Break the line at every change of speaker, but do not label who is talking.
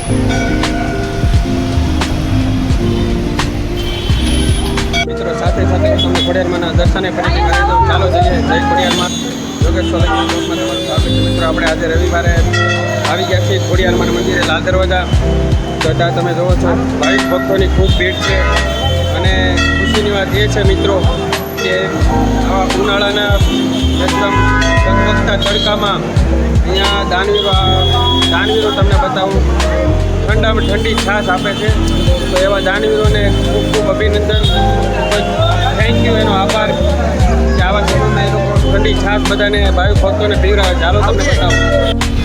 મિત્રો સાથે સાથે તમને ખોડિયારમાંના દર્શને ફરીથી કરી દઉં. ચાલો જઈએ જય ખોડિયારમાં. યોગેશ સોલંકી બ્લોગમાં તમારું સ્વાગત છે મિત્રો. આપણે આજે રવિવારે આવી ગયા છીએ ખોડિયારમાંના મંદિરે, લાલ દરવાજા. તો ત્યાં તમે જોવો છો ભાવિક ભક્તોની ખૂબ ભીડ છે. અને ખુશીની વાત એ છે મિત્રો કે આવા ઉનાળાના એકદમ તડકતા તડકામાં અહીંયા દાનવીરો તમને બતાવું ઠંડામાં ઠંડી છાશ આપે છે. તો એવા દાનવીરોને ખૂબ ખૂબ અભિનંદન, થેન્ક યુ, એનો આભાર કે આવા સમયમાં એ લોકો ઠંડી છાશ બધાને ભાવિક ભક્તોને પીવડાવે. ચાલો તમને બતાવું.